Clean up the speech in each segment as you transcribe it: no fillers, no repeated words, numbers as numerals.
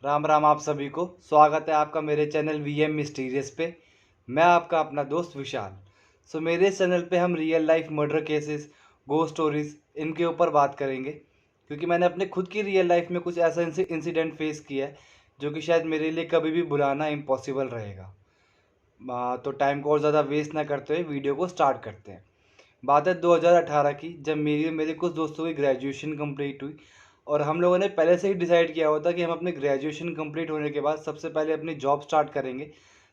राम राम आप सभी को। स्वागत है आपका मेरे चैनल वीएम मिस्टीरियस पे। मैं आपका अपना दोस्त विशाल। मेरे इस चैनल पे हम रियल लाइफ मर्डर केसेस, गो स्टोरीज इनके ऊपर बात करेंगे, क्योंकि मैंने अपने खुद की रियल लाइफ में कुछ ऐसा इंसिडेंट फेस किया है जो कि शायद मेरे लिए कभी भी भुलाना इम्पॉसिबल रहेगा। तो टाइम को और ज़्यादा वेस्ट ना करते हुए वीडियो को स्टार्ट करते हैं। बात है 2018 की, जब मेरी मेरे कुछ दोस्तों की ग्रेजुएशन कंप्लीट हुई और हम लोगों ने पहले से ही डिसाइड किया हुआ था कि हम अपने ग्रेजुएशन कंप्लीट होने के बाद सबसे पहले अपनी जॉब स्टार्ट करेंगे,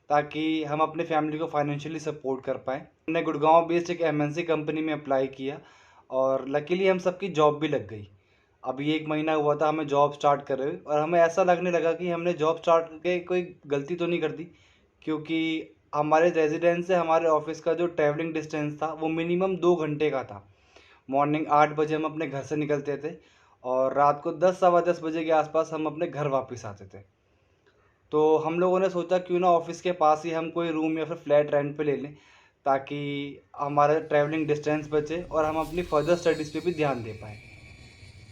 ताकि हम अपने फैमिली को फाइनेंशियली सपोर्ट कर पाएँ। हमने गुड़गांव बेस्ड एक एमएनसी कंपनी में अप्लाई किया और लकीली हम सबकी जॉब भी लग गई। अभी 1 महीना हुआ था हमें जॉब स्टार्ट करे हुए, और हमें ऐसा लगने लगा कि हमने जॉब स्टार्ट करके कोई गलती तो नहीं कर दी, क्योंकि हमारे रेजिडेंस से हमारे ऑफिस का जो ट्रैवलिंग डिस्टेंस था वो मिनिमम 2 घंटे का था। मॉर्निंग 8 बजे हम अपने घर से निकलते थे और रात को 10 सवा 10 बजे के आसपास हम अपने घर वापस आते थे। तो हम लोगों ने सोचा क्यों ना ऑफिस के पास ही हम कोई रूम या फिर फ्लैट रेंट पे ले लें, ताकि हमारा ट्रैवलिंग डिस्टेंस बचे और हम अपनी फर्दर स्टडीज़ पे भी ध्यान दे पाएँ।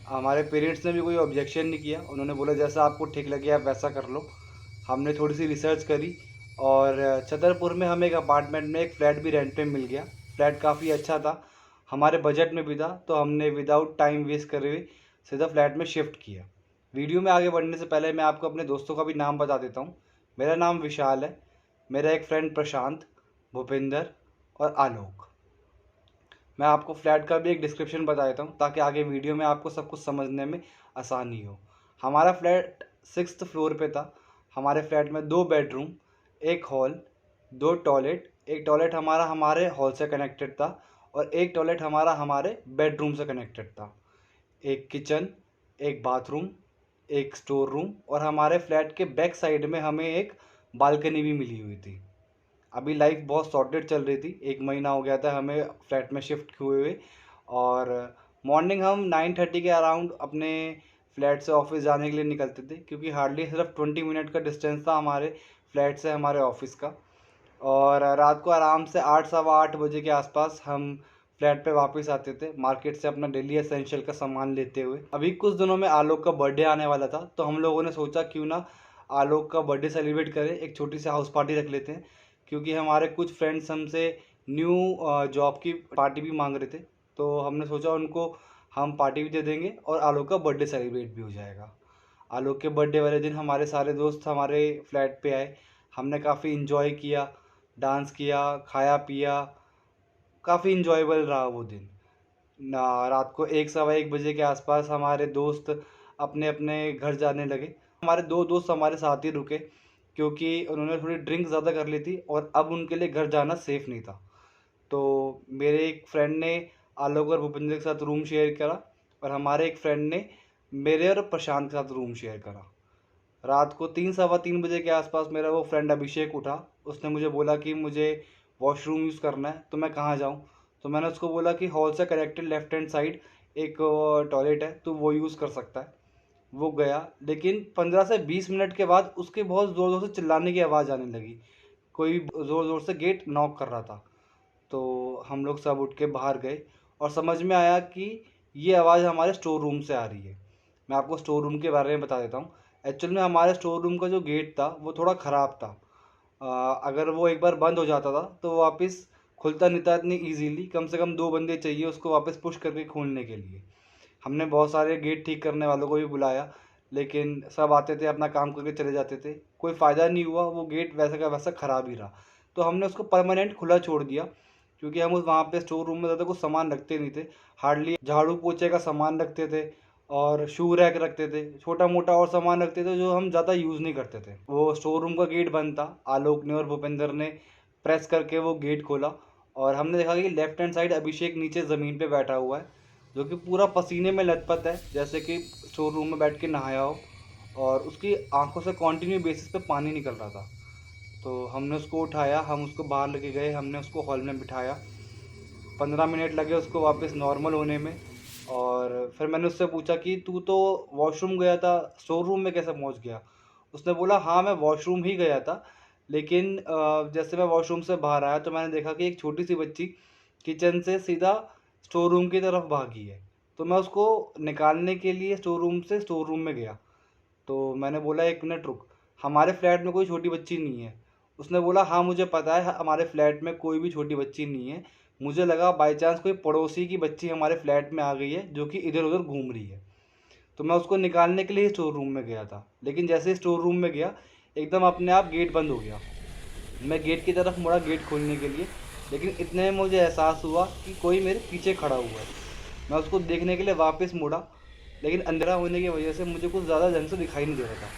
हमारे पेरेंट्स ने भी कोई ऑब्जेक्शन नहीं किया, उन्होंने बोला जैसा आपको ठीक लगे आप वैसा कर लो। हमने थोड़ी सी रिसर्च करी और छतरपुर में हमें एक अपार्टमेंट में एक फ़्लैट भी रेंट पे मिल गया। फ्लैट काफ़ी अच्छा था, हमारे बजट में भी था, तो हमने विदाउट टाइम वेस्ट करे हुए सीधा फ्लैट में शिफ्ट किया। वीडियो में आगे बढ़ने से पहले मैं आपको अपने दोस्तों का भी नाम बता देता हूँ। मेरा नाम विशाल है, मेरा एक फ्रेंड प्रशांत, भूपिंदर और आलोक। मैं आपको फ्लैट का भी एक डिस्क्रिप्शन बता देता हूँ ताकि आगे वीडियो में आपको सब कुछ समझने में आसानी हो। हमारा फ्लैट 6th फ्लोर पे था। हमारे फ्लैट में 2 बेडरूम, 1 हॉल, 2 टॉयलेट। एक टॉयलेट हमारा हमारे हॉल से कनेक्टेड था और एक टॉयलेट हमारा हमारे बेडरूम से कनेक्टेड था। एक किचन, एक बाथरूम, एक स्टोर रूम, और हमारे फ्लैट के बैक साइड में हमें एक बालकनी भी मिली हुई थी। अभी लाइफ बहुत सॉर्टेड चल रही थी, 1 महीना हो गया था हमें फ्लैट में शिफ्ट हुए हुए, और मॉर्निंग हम 9:30 के अराउंड अपने फ्लैट से ऑफिस जाने के लिए निकलते थे, क्योंकि हार्डली सिर्फ 20 मिनट का डिस्टेंस था हमारे फ्लैट से हमारे ऑफिस का। और रात को आराम से 8 सवा 8 बजे के आसपास हम फ्लैट पे वापस आते थे, मार्केट से अपना डेली एसेंशियल का सामान लेते हुए। अभी कुछ दिनों में आलोक का बर्थडे आने वाला था, तो हम लोगों ने सोचा क्यों ना आलोक का बर्थडे सेलिब्रेट करें, एक छोटी सी हाउस पार्टी रख लेते हैं, क्योंकि हमारे कुछ फ्रेंड्स हमसे न्यू जॉब की पार्टी भी मांग रहे थे। तो हमने सोचा उनको हम पार्टी भी दे देंगे और आलोक का बर्थडे सेलिब्रेट भी हो जाएगा। आलोक के बर्थडे वाले दिन हमारे सारे दोस्त हमारे फ्लैट पे आए। हमने काफ़ी इन्जॉय किया, डांस किया, खाया पिया, काफ़ी इन्जॉयबल रहा वो दिन। ना रात को 1 सवा 1 बजे के आसपास हमारे दोस्त अपने अपने घर जाने लगे। हमारे 2 दोस्त हमारे साथ ही रुके, क्योंकि उन्होंने थोड़ी ड्रिंक ज़्यादा कर ली थी और अब उनके लिए घर जाना सेफ़ नहीं था। तो मेरे एक फ्रेंड ने आलोक और भूपेंद्र के साथ रूम शेयर करा, और हमारे एक फ्रेंड ने मेरे और प्रशांत के साथ रूम शेयर करा। रात को 3 सवा 3 बजे के आसपास मेरा वो फ्रेंड अभिषेक उठा। उसने मुझे बोला कि मुझे वॉशरूम यूज़ करना है, तो मैं कहाँ जाऊँ? तो मैंने उसको बोला कि हॉल से कनेक्टेड लेफ्ट हैंड साइड एक टॉयलेट है, तो वो यूज़ कर सकता है। वो गया, लेकिन 15 से 20 मिनट के बाद उसके बहुत ज़ोर-ज़ोर से चिल्लाने की आवाज़ आने लगी। कोई ज़ोर-ज़ोर से गेट नॉक कर रहा था। तो हम लोग सब उठ के बाहर गए और समझ में आया कि ये आवाज़ हमारे स्टोर रूम से आ रही है। मैं आपको स्टोर रूम के बारे में बता देता हूँ। एक्चुअल में हमारे स्टोर रूम का जो गेट था वो थोड़ा ख़राब था। अगर वो एक बार बंद हो जाता था तो वो वापस खुलता नहीं था इतनी ईज़िली। कम से कम 2 बंदे चाहिए उसको वापस पुश करके खोलने के लिए। हमने बहुत सारे गेट ठीक करने वालों को भी बुलाया, लेकिन सब आते थे अपना काम करके चले जाते थे। कोई फ़ायदा नहीं हुआ, वो गेट वैसा का वैसा ख़राब ही रहा। तो हमने उसको परमानेंट खुला छोड़ दिया, क्योंकि हम उस वहाँ पे स्टोर रूम में ज़्यादा कुछ सामान रखते नहीं थे। हार्डली झाड़ू पोछे का सामान रखते थे और शू रैक रखते थे, छोटा मोटा और सामान रखते थे जो हम ज़्यादा यूज़ नहीं करते थे। वो स्टोर रूम का गेट बंद था। आलोक ने और भूपेंद्र ने प्रेस करके वो गेट खोला और हमने देखा कि लेफ्ट हैंड साइड अभिषेक नीचे ज़मीन पे बैठा हुआ है, जो कि पूरा पसीने में लथपथ है, जैसे कि स्टोर रूम में बैठ के नहाया हो, और उसकी आंखों से कॉन्टिन्यू बेसिस पे पानी निकल रहा था। तो हमने उसको उठाया, हम उसको बाहर लेके गए, हमने उसको हॉल में बिठाया। 15 मिनट लगे उसको वापस नॉर्मल होने में। और फिर मैंने उससे पूछा कि तू तो वॉशरूम गया था, स्टोर रूम में कैसे पहुंच गया? उसने बोला हाँ मैं वॉशरूम ही गया था, लेकिन जैसे मैं वॉशरूम से बाहर आया तो मैंने देखा कि एक छोटी सी बच्ची किचन से सीधा स्टोर रूम की तरफ भागी है। तो मैं उसको निकालने के लिए स्टोर रूम से स्टोर रूम में गया। तो मैंने बोला 1 मिनट रुक, हमारे फ्लैट में कोई छोटी बच्ची नहीं है। उसने बोला हाँ मुझे पता है हमारे फ्लैट में कोई भी छोटी बच्ची नहीं है, मुझे लगा बाई चांस कोई पड़ोसी की बच्ची हमारे फ्लैट में आ गई है जो कि इधर उधर घूम रही है। तो मैं उसको निकालने के लिए स्टोर रूम में गया था, लेकिन जैसे ही स्टोर रूम में गया एकदम अपने आप गेट बंद हो गया। मैं गेट की तरफ मुड़ा गेट खोलने के लिए, लेकिन इतने में मुझे एहसास हुआ कि कोई मेरे पीछे खड़ा हुआ है। मैं उसको देखने के लिए वापस मुड़ा, लेकिन अंधेरा होने की वजह से मुझे कुछ ज़्यादा ढंग से दिखाई नहीं दे रहा था।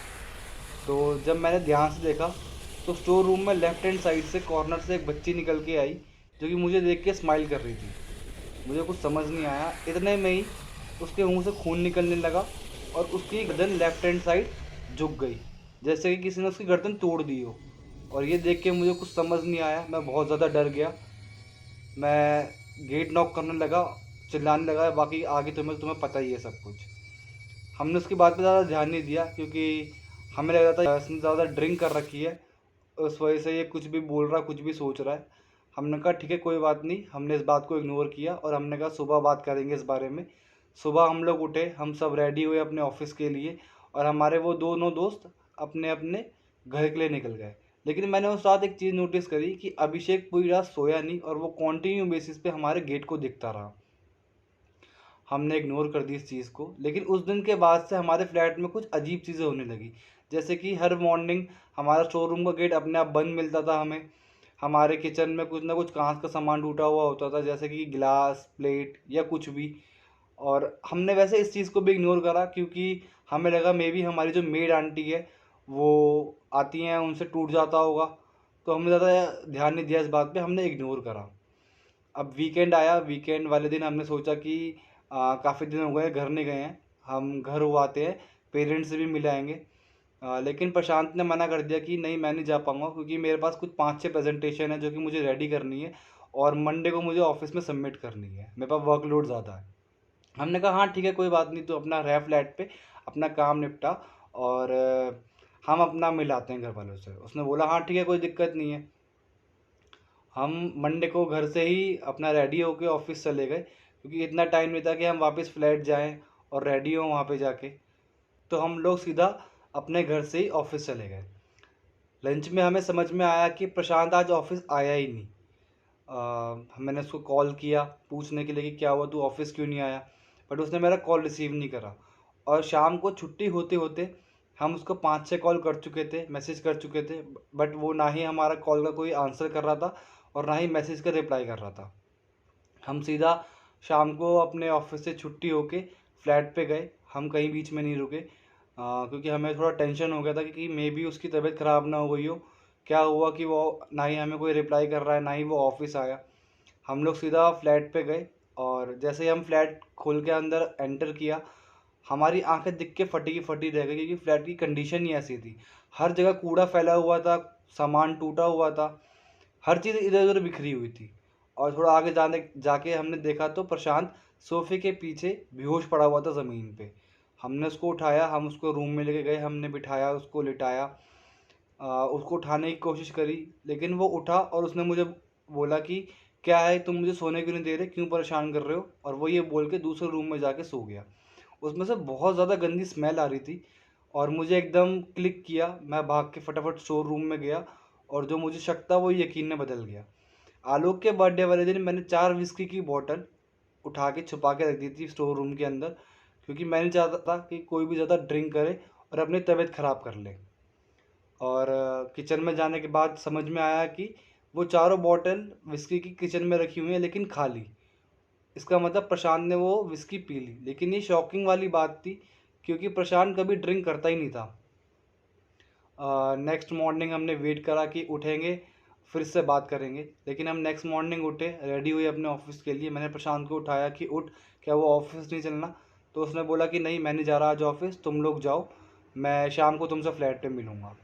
तो जब मैंने ध्यान से देखा तो स्टोर रूम में लेफ्ट हैंड साइड से कॉर्नर से एक बच्ची निकल के आई जो कि मुझे देख के स्माइल कर रही थी। मुझे कुछ समझ नहीं आया, इतने में ही उसके मुंह से खून निकलने लगा और उसकी गर्दन लेफ्ट हैंड साइड झुक गई, जैसे कि किसी ने उसकी गर्दन तोड़ दी हो। और ये देख के मुझे कुछ समझ नहीं आया, मैं बहुत ज़्यादा डर गया। मैं गेट नॉक करने लगा, चिल्लाने लगा, बाकी आगे तुम्हें पता ही है सब कुछ। हमने उसकी बात पे ज़्यादा ध्यान नहीं दिया क्योंकि हमें लग रहा था इसने ज़्यादा ड्रिंक कर रखी है, उस वजह से ये कुछ भी बोल रहा है, कुछ भी सोच रहा है। हमने कहा ठीक है कोई बात नहीं, हमने इस बात को इग्नोर किया और हमने कहा सुबह बात करेंगे इस बारे में। सुबह हम लोग उठे, हम सब रेडी हुए अपने ऑफिस के लिए और हमारे वो दोनों दोस्त अपने अपने घर के लिए निकल गए। लेकिन मैंने उस रात एक चीज़ नोटिस करी कि अभिषेक पूरी रात सोया नहीं और वो कॉन्टिन्यू बेसिस पे हमारे गेट को देखता रहा। हमने इग्नोर कर दी इस चीज़ को, लेकिन उस दिन के बाद से हमारे फ्लैट में कुछ अजीब चीज़ें होने लगी। जैसे कि हर मॉर्निंग हमारा स्टोर रूम का गेट अपने आप बंद मिलता था हमें। हमारे किचन में कुछ ना कुछ कांच का सामान टूटा हुआ होता था, जैसे कि गिलास, प्लेट या कुछ भी। और हमने वैसे इस चीज़ को भी इग्नोर करा क्योंकि हमें लगा मे बी हमारी जो मेड आंटी है वो आती हैं, उनसे टूट जाता होगा। तो हमने ज़्यादा ध्यान नहीं दिया इस बात पे, हमने इग्नोर करा। अब वीकेंड आया, वीकेंड वाले दिन हमने सोचा कि काफ़ी दिन हो गए घर नहीं गए हैं, हम घर हो आते हैं, पेरेंट्स से भी मिल आएंगे। लेकिन प्रशांत ने मना कर दिया कि नहीं मैं नहीं जा पाऊँगा क्योंकि मेरे पास कुछ 5-6 प्रेजेंटेशन है जो कि मुझे रेडी करनी है और मंडे को मुझे ऑफिस में सबमिट करनी है, मेरे पास वर्कलोड ज़्यादा है। हमने कहा हाँ ठीक है कोई बात नहीं, तो अपना रह फ्लैट पे, अपना काम निपटा और हम अपना मिलाते हैं घर वालों से। उसने बोला हाँ ठीक है कोई दिक्कत नहीं है। हम मंडे को घर से ही अपना रेडी होके ऑफिस चले गए क्योंकि इतना टाइम नहीं था कि हम वापस फ्लैट जाएं और रेडी हों वहाँ पे जाके। तो हम लोग सीधा अपने घर से ही ऑफिस चले गए। लंच में हमें समझ में आया कि प्रशांत आज ऑफिस आया ही नहीं। मैंने उसको कॉल किया पूछने के लिए कि क्या हुआ, तू ऑफिस क्यों नहीं आया, बट उसने मेरा कॉल रिसीव नहीं करा। और शाम को छुट्टी होते होते हम उसको 5-6 कॉल कर चुके थे, मैसेज कर चुके थे, बट वो ना ही हमारा कॉल का कोई आंसर कर रहा था और ना ही मैसेज का रिप्लाई कर रहा था। हम सीधा शाम को अपने ऑफिस से छुट्टी होके फ्लैट पे गए, हम कहीं बीच में नहीं रुके क्योंकि हमें थोड़ा टेंशन हो गया था कि मे बी उसकी तबीयत ख़राब ना हो गई हो। क्या हुआ कि वो ना ही हमें कोई रिप्लाई कर रहा है, ना ही वो ऑफिस आया। हम लोग सीधा फ्लैट पे गए और जैसे ही हम फ्लैट खोल के अंदर एंटर किया, हमारी आंखें दिख के फटी की फटी रह गई क्योंकि फ्लैट की कंडीशन ही ऐसी थी। हर जगह कूड़ा फैला हुआ था, सामान टूटा हुआ था, हर चीज़ इधर उधर बिखरी हुई थी। और थोड़ा आगे जाने जाके हमने देखा तो प्रशांत सोफे के पीछे बेहोश पड़ा हुआ था ज़मीन पे। हमने उसको उठाया, हम उसको रूम में लेके गए, हमने बिठाया, उसको लिटाया, उसको उठाने की कोशिश करी, लेकिन वो उठा और उसने मुझे बोला कि क्या है तुम मुझे सोने क्यों नहीं दे रहे, क्यों परेशान कर रहे हो, और वो ये बोल के दूसरे रूम में जाके सो गया। उसमें से बहुत ज़्यादा गंदी स्मेल आ रही थी और मुझे एकदम क्लिक किया। मैं भाग के फटाफट स्टोर रूम में गया और जो मुझे शक था वो यकीन में बदल गया। आलोक के बर्थडे वाले दिन मैंने 4 विस्की की बोतल उठा के छुपा के रख दी थी स्टोर रूम के अंदर क्योंकि मैं नहीं चाहता था कि कोई भी ज़्यादा ड्रिंक करे और अपनी तबीयत ख़राब कर ले। और किचन में जाने के बाद समझ में आया कि वो चारों बॉटल विस्की की किचन में रखी हुई हैं लेकिन खाली। इसका मतलब प्रशांत ने वो विस्की पी ली। लेकिन ये शॉकिंग वाली बात थी क्योंकि प्रशांत कभी ड्रिंक करता ही नहीं था। नेक्स्ट मॉर्निंग हमने वेट करा कि उठेंगे फिर से बात करेंगे, लेकिन हम नेक्स्ट मॉर्निंग उठे, रेडी हुए अपने ऑफिस के लिए। मैंने प्रशांत को उठाया कि उठ, क्या वो ऑफिस नहीं चलना? तो उसने बोला कि नहीं मैं नहीं जा रहा आज ऑफिस, तुम लोग जाओ, मैं शाम को तुमसे फ्लैट पे मिलूँगा।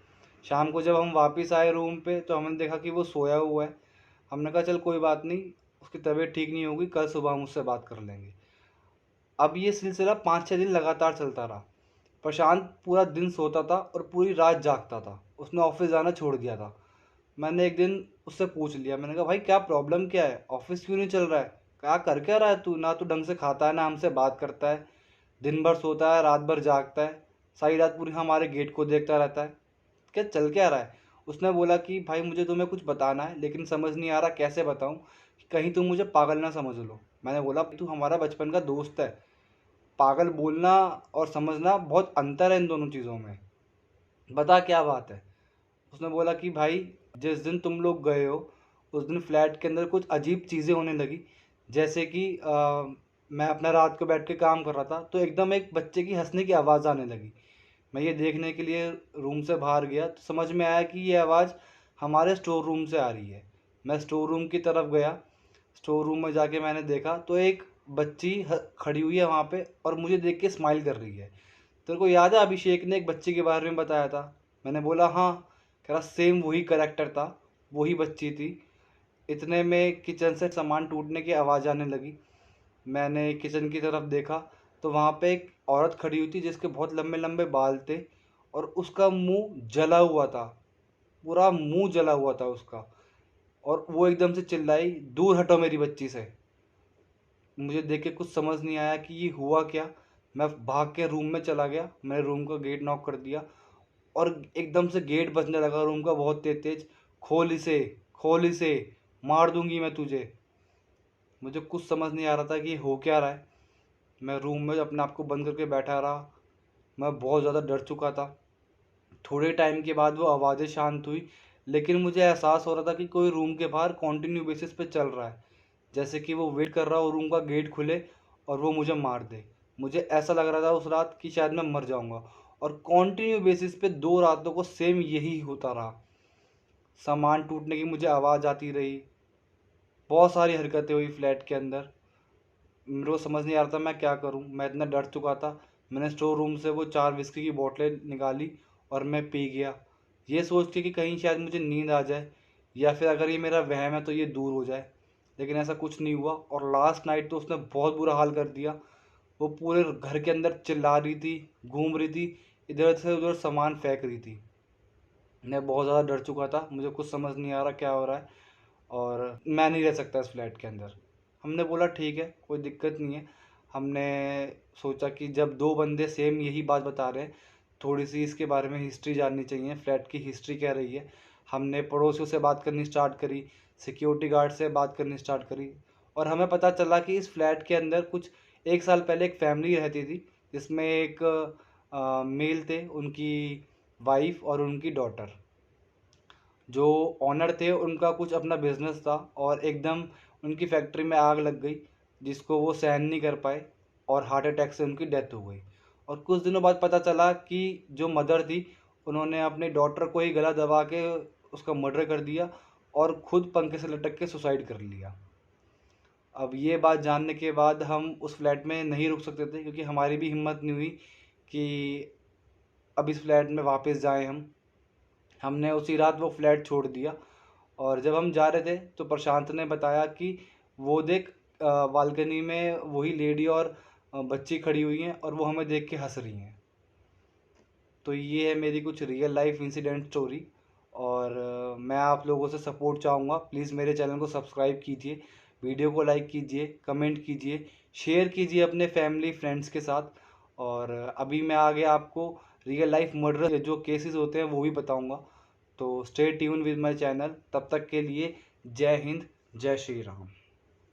शाम को जब हम वापस आए रूम पे तो हमने देखा कि वो सोया हुआ है। हमने कहा चल कोई बात नहीं, उसकी तबीयत ठीक नहीं होगी, कल सुबह हम उससे बात कर लेंगे। अब ये सिलसिला 5-6 दिन लगातार चलता रहा। प्रशांत पूरा दिन सोता था और पूरी रात जागता था। उसने ऑफिस जाना छोड़ दिया था। मैंने एक दिन उससे पूछ लिया, मैंने कहा भाई क्या प्रॉब्लम क्या है, ऑफिस क्यों नहीं चल रहा है, क्या कर क्या रहा है तू, ना तू ढंग से खाता है ना हमसे बात करता है, दिन भर सोता है रात भर जागता है, सारी रात पूरी हमारे गेट को देखता रहता है, क्या चल क्या रहा है। उसने बोला कि भाई मुझे तुम्हें कुछ बताना है, लेकिन समझ नहीं आ रहा कैसे बताऊं, कहीं तुम मुझे पागल ना समझ लो। मैंने बोला तू हमारा बचपन का दोस्त है, पागल बोलना और समझना बहुत अंतर है इन दोनों चीज़ों में, बता क्या बात है। उसने बोला कि भाई जिस दिन तुम लोग गए हो उस दिन फ्लैट के अंदर कुछ अजीब चीज़ें होने लगी। जैसे कि मैं अपना रात को बैठ के काम कर रहा था तो एकदम एक बच्चे की हंसने की आवाज़ आने लगी। मैं ये देखने के लिए रूम से बाहर गया तो समझ में आया कि ये आवाज़ हमारे स्टोर रूम से आ रही है। मैं स्टोर रूम की तरफ गया, स्टोर रूम में जाके मैंने देखा तो एक बच्ची खड़ी हुई है वहाँ पे और मुझे देख के स्माइल कर रही है। तेरे को याद है अभिषेक ने एक बच्चे के बारे में बताया था? मैंने बोला हाँ। कह रहा सेम वही करेक्टर था, वही बच्ची थी। इतने में किचन से सामान टूटने की आवाज़ आने लगी। मैंने किचन की तरफ देखा तो वहाँ पे एक औरत खड़ी हुई थी जिसके बहुत लंबे लंबे बाल थे और उसका मुंह जला हुआ था, पूरा मुंह जला हुआ था उसका। और वो एकदम से चिल्लाई, दूर हटो मेरी बच्ची से। मुझे देख के कुछ समझ नहीं आया कि ये हुआ क्या। मैं भाग के रूम में चला गया, मैंने रूम का गेट नॉक कर दिया और एकदम से गेट बजने लगा रूम का बहुत तेज तेज। खोल इसे, खोल इसे, मार दूंगी मैं तुझे। मुझे कुछ समझ नहीं आ रहा था कि ये हो क्या रहा है। मैं रूम में अपने आप को बंद करके बैठा रहा, मैं बहुत ज़्यादा डर चुका था। थोड़े टाइम के बाद वो आवाज़ें शांत हुई, लेकिन मुझे एहसास हो रहा था कि कोई रूम के बाहर कॉन्टिन्यू बेसिस पे चल रहा है, जैसे कि वो वेट कर रहा हो रूम का गेट खुले और वो मुझे मार दे। मुझे ऐसा लग रहा था उस रात कि शायद मैं मर जाऊंगा। और कॉन्टिन्यू बेसिस पे 2 रातों को सेम यही होता रहा। सामान टूटने की मुझे आवाज़ आती रही, बहुत सारी हरकतें हुई फ्लैट के अंदर। मेरे को समझ नहीं आ रहा था मैं क्या करूं, मैं इतना डर चुका था। मैंने स्टोर रूम से वो 4 विस्की की बोतलें निकाली और मैं पी गया, ये सोच के कि कहीं शायद मुझे नींद आ जाए या फिर अगर ये मेरा वहम है तो ये दूर हो जाए। लेकिन ऐसा कुछ नहीं हुआ और लास्ट नाइट तो उसने बहुत बुरा हाल कर दिया। वो पूरे घर के अंदर चिल्ला रही थी, घूम रही थी, इधर से उधर सामान फेंक रही थी। मैं बहुत ज़्यादा डर चुका था, मुझे कुछ समझ नहीं आ रहा क्या हो रहा है और मैं नहीं रह सकता इस फ्लैट के अंदर। हमने बोला ठीक है, कोई दिक्कत नहीं है। हमने सोचा कि जब 2 बंदे सेम यही बात बता रहे हैं, थोड़ी सी इसके बारे में हिस्ट्री जाननी चाहिए, फ्लैट की हिस्ट्री क्या रही है। हमने पड़ोसियों से बात करनी स्टार्ट करी, सिक्योरिटी गार्ड से बात करनी स्टार्ट करी और हमें पता चला कि इस फ्लैट के अंदर कुछ 1 साल पहले एक फैमिली रहती थी जिसमें एक मेल थे, उनकी वाइफ और उनकी डॉटर। जो ऑनर थे उनका कुछ अपना बिजनेस था और एकदम उनकी फैक्ट्री में आग लग गई जिसको वो सहन नहीं कर पाए और हार्ट अटैक से उनकी डेथ हो गई। और कुछ दिनों बाद पता चला कि जो मदर थी उन्होंने अपने डॉटर को ही गला दबा के उसका मर्डर कर दिया और खुद पंखे से लटक के सुसाइड कर लिया। अब ये बात जानने के बाद हम उस फ्लैट में नहीं रुक सकते थे क्योंकि हमारी भी हिम्मत नहीं हुई कि अब इस फ्लैट में वापस जाएं हम। हमने उसी रात वो फ्लैट छोड़ दिया और जब हम जा रहे थे तो प्रशांत ने बताया कि वो देख बालकनी में वही लेडी और बच्ची खड़ी हुई हैं और वो हमें देख के हंस रही हैं। तो ये है मेरी कुछ रियल लाइफ इंसिडेंट स्टोरी और मैं आप लोगों से सपोर्ट चाहूँगा, प्लीज़ मेरे चैनल को सब्सक्राइब कीजिए, वीडियो को लाइक कीजिए, कमेंट कीजिए, शेयर कीजिए अपने फैमिली फ्रेंड्स के साथ। और अभी मैं आगे आपको रियल लाइफ मर्डर जो केसेस होते हैं वो भी बताऊँगा। तो stay tune with my channel, तब तक के लिए जय हिंद, जय श्री राम।